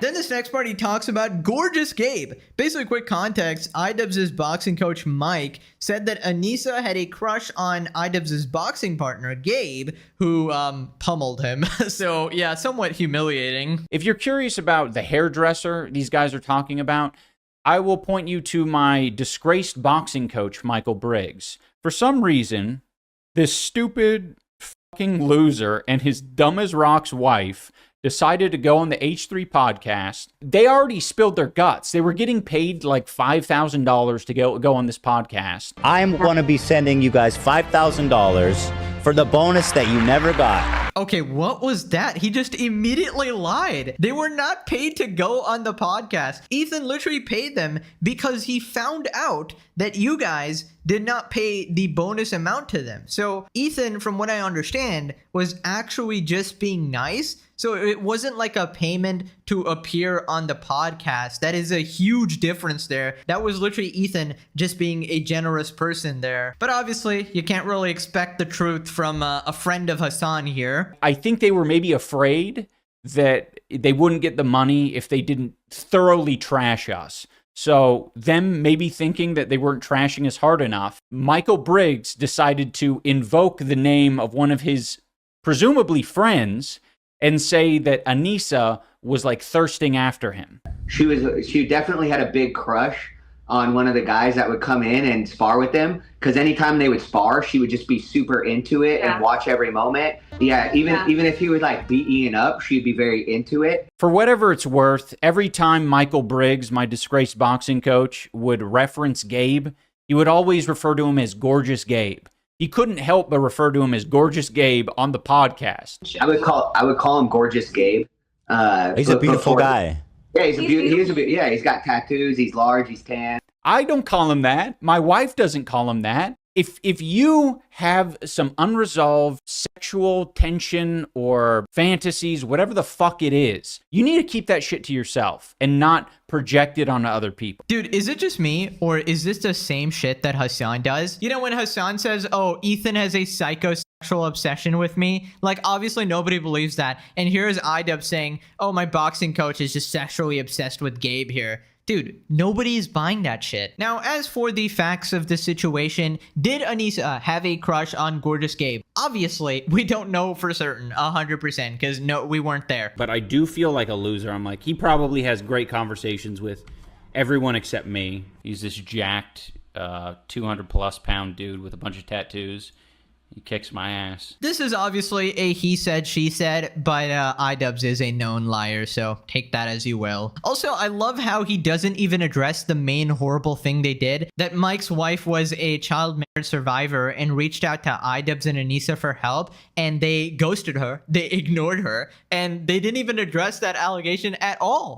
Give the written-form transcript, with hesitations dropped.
Then this next part, he talks about gorgeous Gabe. Basically, quick context, iDubbbz's boxing coach Mike said that Anisa had a crush on iDubbbz's boxing partner Gabe, who pummeled him. So yeah, somewhat humiliating. If you're curious about the hairdresser these guys are talking about, I will point you to my disgraced boxing coach, Michael Briggs. For some reason, this stupid fucking loser and his dumb as rocks wife decided to go on the H3 podcast. They already spilled their guts. They were getting paid like $5,000 to go on this podcast. I'm going to be sending you guys $5,000 for the bonus that you never got. Okay, what was that? He just immediately lied. They were not paid to go on the podcast. Ethan literally paid them because he found out that you guys did not pay the bonus amount to them. So Ethan, from what I understand, was actually just being nice. So it wasn't like a payment to appear on the podcast. That is a huge difference there. That was literally Ethan just being a generous person there. But obviously, you can't really expect the truth from a friend of Hassan here. I think they were maybe afraid that they wouldn't get the money if they didn't thoroughly trash us. So them maybe thinking that they weren't trashing us hard enough, Michael Briggs decided to invoke the name of one of his presumably friends and say that Anisa was like thirsting after him. She definitely had a big crush on one of the guys that would come in and spar with them, because anytime they would spar, she would just be super into it and watch every moment. Even if he would like beat Ian up, she'd be very into it. For whatever it's worth, every time Michael Briggs, my disgraced boxing coach, would reference Gabe, he would always refer to him as Gorgeous Gabe. He couldn't help but refer to him as Gorgeous Gabe on the podcast. I would call him Gorgeous Gabe. He's a beautiful guy. Yeah, he's got tattoos. He's large. He's tan. I don't call him that. My wife doesn't call him that. If you have some unresolved sexual tension or fantasies, whatever the fuck it is, you need to keep that shit to yourself and not project it onto other people. Dude, is it just me, or is this the same shit that Hassan does? You know, when Hassan says, oh, Ethan has a psychosexual obsession with me, like, obviously nobody believes that. And here's iDubbbz saying, oh, my boxing coach is just sexually obsessed with Gabe here. Dude, nobody's buying that shit. Now, as for the facts of the situation, did Anisa have a crush on Gorgeous Gabe? Obviously, we don't know for certain, 100%, because no, we weren't there. But I do feel like a loser. I'm like, he probably has great conversations with everyone except me. He's this jacked, 200-plus pound dude with a bunch of tattoos. He kicks my ass. This is obviously a he said, she said, but iDubbbz is a known liar, so take that as you will. Also, I love how he doesn't even address the main horrible thing they did, that Mike's wife was a child marriage survivor and reached out to iDubbbz and Anisa for help, and they ghosted her, they ignored her, and they didn't even address that allegation at all.